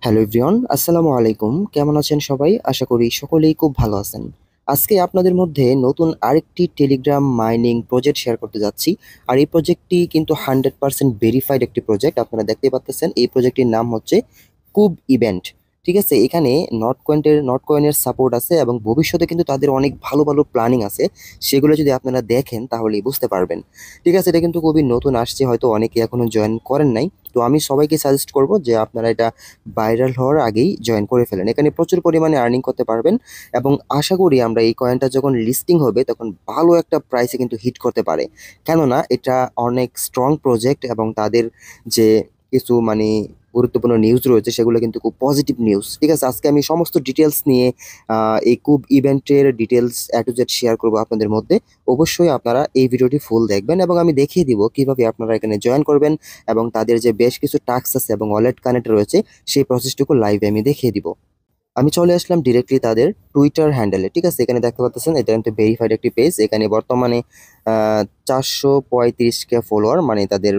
Hello everyone, আসসালামু আলাইকুম। কেমন আছেন সবাই? আশা করি সকলেই খুব ভালো আছেন। আজকে আপনাদের মধ্যে নতুন আরেকটি টেলিগ্রাম মাইনিং প্রজেক্ট শেয়ার করতে যাচ্ছি। আর এই প্রজেক্টটি কিন্তু 100% ভেরিফাইড একটি প্রজেক্ট। আপনারা দেখতেই পাচ্ছেন এই প্রজেক্টটির নাম হচ্ছে কুব ইভেন্ট। ঠিক আছে? এখানে নট কয়েনের সাপোর্ট আছে এবং ভবিষ্যতে কিন্তু তাদের অনেক ভালো, ভালো প্ল্যানিং আছে। সেগুলো যদি আপনারা দেখেন তাহলেই বুঝতে পারবেন। ঠিক আছে? এটা কিন্তু খুবই নতুন আসছে, হয়তো অনেকে এখনো জয়েন করেন নাই। তো আমি সবাইকে সাজেস্ট করব যে আপনারা এটা ভাইরাল হওয়ার আগেই জয়েন করে ফেলেন। এখানে প্রচুর পরিমাণে আর্নিং করতে পারবেন এবং আশা করি আমরা এই কয়েনটা যখন লিস্টিং হবে তখন ভালো একটা প্রাইসে কিন্তু হিট করতে পারে। কেননা এটা অনেক স্ট্রং প্রজেক্ট এবং তাদের যে কিছু গুরুত্বপূর্ণ নিউজ রয়েছে সেগুলো কিন্তু খুব পজিটিভ নিউজ। ঠিক আছে? আজকে আমি সমস্ত ডিটেলস নিয়ে এই কুব ইভেন্টের details A to Z share করবো আপনাদের মধ্যে। অবশ্যই আপনারা এই ভিডিওটি ফুল দেখবেন এবং আমি দেখিয়ে দিব কিভাবে আপনারা এখানে জয়েন করবেন এবং তাদের যে বেশ কিছু টাস্ক আছে এবং ওয়ালেট কানেক্ট রয়েছে সেই প্রসেসটুকু লাইভে আমি দেখিয়ে দিব। আমি চলে আসলাম ডিরেক্টলি তাদের টুইটার হ্যান্ডেলে। ঠিক আছে? এখানে দেখতে পাচ্ছেন এটা কিন্তু ভেরিফাইড একটি পেজ। এখানে বর্তমানে 435K ফলোয়ার, মানে তাদের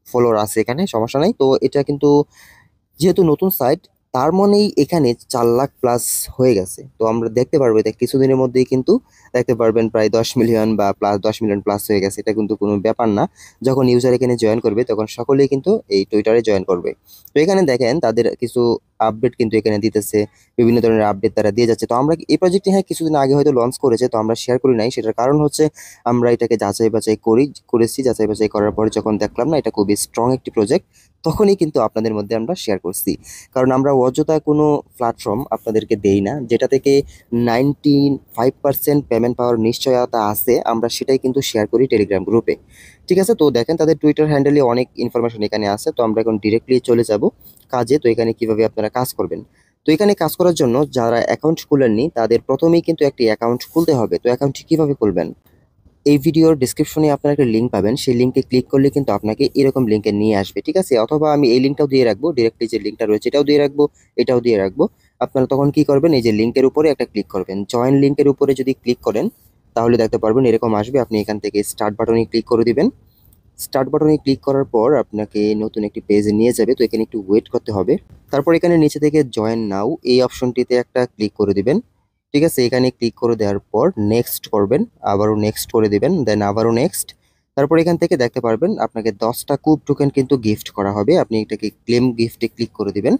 ফলোয়ার আছে, এখানে সমস্যা নাই। তো এটা কিন্তু যেহেতু নতুন সাইট, তার মানেই এখানে 4 লাখ প্লাস হয়ে গেছে। তো আমরা দেখতে পারবো এটা কিছুদিনের মধ্যেই কিন্তু দেখতে পারবেন প্রায় 10 মিলিয়ন বা প্লাস 10 মিলিয়ন প্লাস হয়ে গেছে। এটা কিন্তু কোনো ব্যাপার না। যখন ইউজার এখানে জয়েন করবে তখন সকলেই কিন্তু এই টুইটারে জয়েন করবে। তো এখানে দেখেন তাদের কিছু আপডেট কিন্তু এখানে দিতেছে, বিভিন্ন ধরনের আপডেট তারা দিয়ে যাচ্ছে। তো আমরা এই প্রজেক্টটি কিছুদিন আগে হয়তো লঞ্চ করেছে, তো আমরা শেয়ার করি নাই। সেটার কারণ হচ্ছে আমরা এটাকে যাচাই বাছাই করেছি। যাচাই বাছাই করার পরে যখন দেখলাম না এটা খুবই স্ট্রং একটি প্রজেক্ট, তখনই কিন্তু আপনাদের মধ্যে আমরা শেয়ার করছি। কারণ আমরা অযথা কোনো প্ল্যাটফর্ম আপনাদেরকে দেই না যেটা থেকে 95% পেমেন্ট পাওয়ার নিশ্চয়তা আছে, আমরা সেটাই কিন্তু শেয়ার করি টেলিগ্রাম গ্রুপে। ঠিক আছে? তো দেখেন তাদের টুইটার হ্যান্ডেলে অনেক ইনফরমেশন এখানে আছে। তো আমরা এখন ডিরেক্টলি চলে যাব কাজে। তো এখানে কিভাবে আপনারা কাজ করবেন। তো এখানে কাজ করার জন্য যারা অ্যাকাউন্ট খুলেননি তাদের প্রথমেই কিন্তু একটি অ্যাকাউন্ট খুলতে হবে। তো অ্যাকাউন্টটি কিভাবে খুলবেন? এই ভিডিওর ডিসক্রিপশনে আপনারা একটা লিঙ্ক পাবেন, সেই লিঙ্কে ক্লিক করলে কিন্তু আপনাকে এরকম লিঙ্কে নিয়ে আসবে। ঠিক আছে? অথবা আমি এই লিঙ্কটাও দিয়ে রাখবো, ডিরেক্টলি যে লিঙ্কটা রয়েছে এটাও দিয়ে রাখবো, এটাও দিয়ে রাখবো। আপনারা তখন কি করবেন, এই যে লিঙ্কের উপরে একটা ক্লিক করবেন, জয়েন লিঙ্কের উপরে যদি ক্লিক করেন তাহলে দেখতে পারবেন এরকম আসবে। আপনি এখান থেকে স্টার্ট বাটনে ক্লিক করে দিবেন। স্টার্ট বাটনে ক্লিক করার পর আপনাকে নতুন একটি পেজে নিয়ে যাবে। তো এখানে একটু ওয়েট করতে হবে। তারপর এখানে নিচে থেকে জয়েন নাও এই অপশনটিতে একটা ক্লিক করে দিবেন। ঠিক আছে? এখানে ক্লিক করে দেওয়ার পর নেক্সট করবেন, আবারও নেক্সট করে দিবেন, দেন আবারও নেক্সট। তারপর এখান থেকে দেখতে পারবেন আপনাকে 10টা কুব টোকেন কিন্তু গিফট করা হবে। আপনি এটাকে ক্লেম গিফটে ক্লিক করে দিবেন।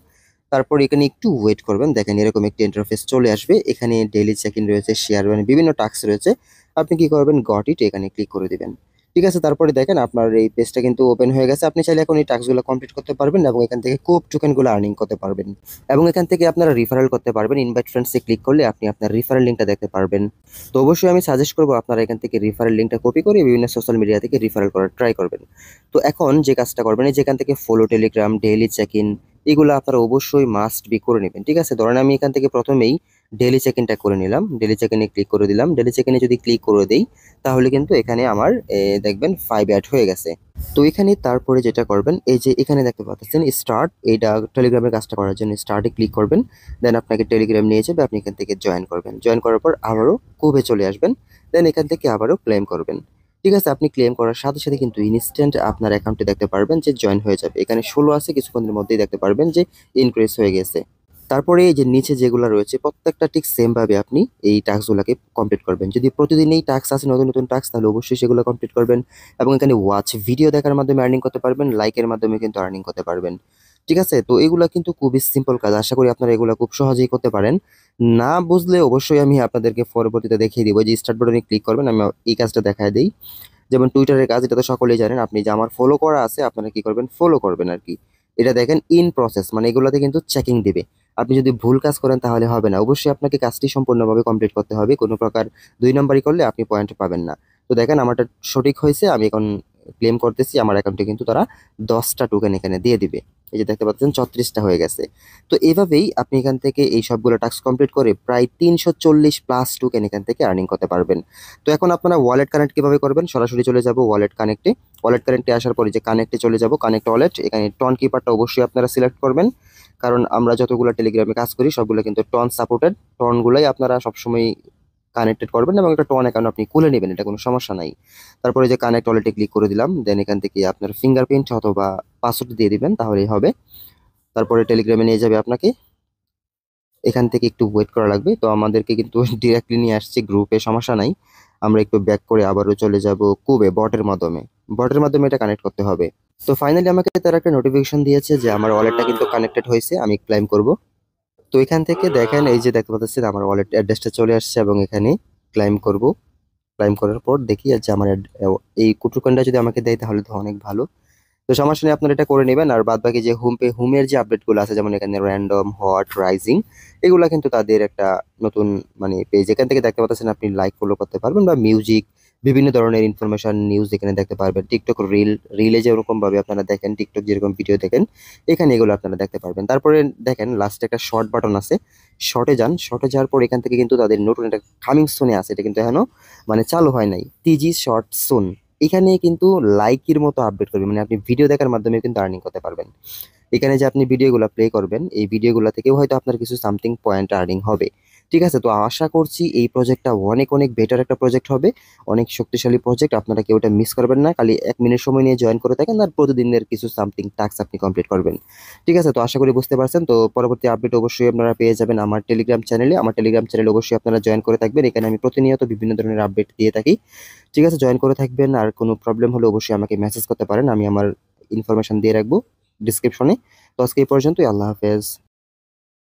তারপর এখানে একটু ওয়েট করবেন, দেখেন এরকম একটি ইন্টারফেস চলে আসবে। এখানে ডেইলি চেক ইন রয়েছে, শেয়ার বিভিন্ন টাস্ক রয়েছে। আপনি কি করবেন, গট ইট এখানে ক্লিক করে দিবেন। ঠিক আছে? তারপরে দেখেন আপনার এই পেজটা কিন্তু ওপেন হয়ে গেছে। আপনি চাইলে এখন এই টাস্কগুলো কমপ্লিট করতে পারবেন এবং এখান থেকে কুব টোকেনগুলো আর্নিং করতে পারবেন এবং এখান থেকে আপনারা রিফারেল করতে পারবেন। ইনভাইট ফ্রেন্ডসে ক্লিক করলে আপনি আপনার রিফারেল লিঙ্কটা দেখতে পারবেন। তো অবশ্যই আমি সাজেস্ট করবো আপনারা এখান থেকে রিফারেল লিঙ্কটা কপি করে বিভিন্ন সোশ্যাল মিডিয়া থেকে রিফারেল করার ট্রাই করবেন। তো এখন যে কাজটা করবেন, এই যেখান থেকে follow telegram, daily check in, এগুলো আপনারা অবশ্যই মাস্ট বি করে নেবেন। ঠিক আছে? ধরেন আমি এখান থেকে প্রথমেই ডেইলি চেক ইনটা করে নিলাম, ডেইলি চেক ইনে ক্লিক করে দিলাম। ডেইলি চেক ইনে যদি ক্লিক করে দেই তাহলে কিন্তু এখানে আমার দেখবেন 5 অ্যাড হয়ে গেছে। তো এখানে তারপরে যেটা করবেন, এই যে এখানে দেখতে পাচ্ছেন স্টার্ট, এইটা টেলিগ্রামের কাজটা করার জন্য স্টার্টে ক্লিক করবেন। দেন আপনাকে টেলিগ্রাম নিয়ে যাবে, আপনি এখান থেকে জয়েন করবেন। জয়েন করার পর আবারও কুবে চলে আসবেন। দেন এখান থেকে আবারও ক্লেম করবেন। ঠিক আছে? আপনি ক্লেম করার সাথে সাথে কিন্তু ইনস্ট্যান্ট আপনার অ্যাকাউন্টে দেখতে পারবেন যে জয়েন হয়ে যাবে। এখানে 16 আছে, কিছুক্ষণের মধ্যেই দেখতে পারবেন যে ইনক্রিজ হয়ে গেছে। তারপরে এই যে নিচে যেগুলো রয়েছে প্রত্যেকটা ঠিক সেম ভাবে আপনি এই টাস্কগুলোকে কমপ্লিট করবেন। যদি প্রতিদিন এই টাস্ক আছে নতুন নতুন টাস্ক, তাহলে অবশ্যই সেগুলো কমপ্লিট করবেন এবং এখানে ওয়াচ ভিডিও দেখার মাধ্যমে আর্নিং করতে পারবেন, লাইকের মাধ্যমে কিন্তু আর্নিং করতে পারবেন। ঠিক আছে? তো এগুলা কিন্তু খুবই সিম্পল কাজ, আশা করি আপনারা এগুলা খুব সহজেই করতে পারেন। না বুঝলে অবশ্যই আমি আপনাদেরকে পরবর্তীতে দেখিয়ে দিব। যে স্টার্ট বাটনে ক্লিক করবেন, আমি এই কাজটা দেখায় দিই। যেমন টুইটারের কাজ, এটা তো সকলেই জানেন। আপনি যে আমার ফলো করা আছে আপনারা কি করবেন, ফলো করবেন আর কি। এটা দেখেন ইন প্রসেস, মানে এগুলোতে কিন্তু চেকিং দিবে। আপনি যদি ভুল কাজ করেন তাহলে হবে না, অবশ্যই আপনাকে কাজটি সম্পূর্ণভাবে কমপ্লিট করতে হবে। কোনো প্রকার 2 নম্বরই করলে আপনি পয়েন্ট পাবেন না। তো দেখেন আমারটা সঠিক হয়েছে, আমি এখন ক্লেম করতেছি। আমার অ্যাকাউন্টে কিন্তু তারা 10টা টোকেন এখানে দিয়ে দিবে। এই যে দেখতে পাচ্ছেন 34টা হয়ে গেছে। তো এভাবেই আপনি এখান থেকে এই সবগুলো টাস্ক কমপ্লিট করে প্রায় 340 প্লাস টোকেন এখান থেকে আর্নিং করতে পারবেন। তো এখন আপনারা ওয়ালেট কানেক্ট কিভাবে করবেন, সরাসরি চলে যাব ওয়ালেট কানেক্টে। ওয়ালেট কানেক্টে আসার পরে যে কানেক্টে চলে যাব, কানেক্ট ওয়ালেট, এখানে টন কিপারটা অবশ্যই আপনারা সিলেক্ট করবেন। কারণ আমরা যতগুলো টেলিগ্রামে কাজ করি সবগুলো কিন্তু টন সাপোর্টেড। টনগুলাই আপনারা সবসময় কানেক্টেড করবেন এবং একটা টন অ্যাকাউন্ট আপনি খুলে নেবেন, এটা কোনো সমস্যা নাই। তারপরে যে কানেক্ট ওয়ালেটে ক্লিক করে দিলাম, দেন এখান থেকে আপনার ফিঙ্গারপ্রিন্ট অথবা পাসওয়ার্ড দিয়ে দিবেন, তাহলেই হবে। তারপরে টেলিগ্রামে নিয়ে যাবে আপনাকে। এখান থেকে একটু ওয়েট করা লাগবে। তো আমাদেরকে কিন্তু ডিরেক্টলি নিয়ে আসছে গ্রুপে, সমস্যা নাই। আমরা একটু ব্যাক করে আবারও চলে যাব কুবে, বটের মাধ্যমে এটা কানেক্ট করতে হবে। তো ফাইনালি আমাকে তারা একটা নোটিফিকেশন দিয়েছে যে আমার ওয়ালেটটা কিন্তু কানেক্টেড হয়েছে, আমি ক্লাইম করব। তো এখান থেকে দেখেন, এই যে দেখতে পাচ্ছেন আমার ওয়ালেট অ্যাড্রেসটা চলে আসছে এবং এখানে ক্লাইম করব। ক্লাইম করার পর দেখি যে আমার এই কুটুকনটা যদি আমাকে দেয় তাহলে তো অনেক ভালো। তো সমস্যা নেই, আপনারা এটা করে নেবেন। আর বাদ বাকি যে হোমের যে আপডেটগুলো আছে, যেমন এখানে র্যান্ডম, হট, রাইজিং, এগুলা কিন্তু তাদের একটা নতুন মানে পেজ। এখান থেকে দেখতে পাচ্ছেন আপনি লাইক ফলো করতে পারবেন, বা মিউজিক, বিভিন্ন ধরনের ইনফরমেশন, নিউজ এখানে দেখতে পারবেন। টিকটক রিলে যেরকম ভাবে আপনারা দেখেন, টিকটক যেরকম ভিডিও দেখেন, এখানে এগুলো আপনারা দেখতে পারবেন। তারপরে দেখেন লাস্টে একটা শর্ট বাটন আছে, শর্টে যান। শর্টে যাওয়ার পর এখান থেকে কিন্তু তাদের নতুন একটা কামিং সুনে আছে, এটা কিন্তু এখনো মানে চালু হয় নাই, টিজি শর্ট সুন। এখানে কিন্তু লাইকের মতো আপডেট করবে, মানে আপনি ভিডিও দেখার মাধ্যমে কিন্তু আর্নিং করতে পারবেন। এখানে যে আপনি ভিডিওগুলো প্লে করবেন, এই ভিডিওগুলো থেকেও হয়তো আপনার কিছু সামথিং পয়েন্ট আর্নিং হবে। ঠিক আছে, তো আশা করছি এই প্রজেক্টটা অনেক অনেক বেটার একটা প্রজেক্ট হবে, অনেক শক্তিশালী প্রজেক্ট। আপনারা কেউ এটা মিস করবেন না, খালি 1 মিনিট সময় নিয়ে জয়েন করে থাকেন আর প্রতিদিনের কিছু সামথিং টাস্ক আপনি কমপ্লিট করবেন। ঠিক আছে, তো আশা করি বুঝতে পারছেন। তো পরবর্তী আপডেট অবশ্যই আপনারা পেয়ে যাবেন আমার টেলিগ্রাম চ্যানেলে। আমার টেলিগ্রাম চ্যানেল অবশ্যই আপনারা জয়েন করে থাকবেন, এখানে আমি প্রতিনিয়ত বিভিন্ন ধরনের আপডেট দিয়ে থাকি। ঠিক আছে, জয়েন করে থাকবেন। আর কোনো প্রবলেম হলে অবশ্যই আমাকে মেসেজ করতে পারেন, আমি আমার ইনফরমেশন দিয়ে রাখবো ডিসক্রিপশনে। তো আজকে এই পর্যন্তই, আল্লাহ হাফেজ।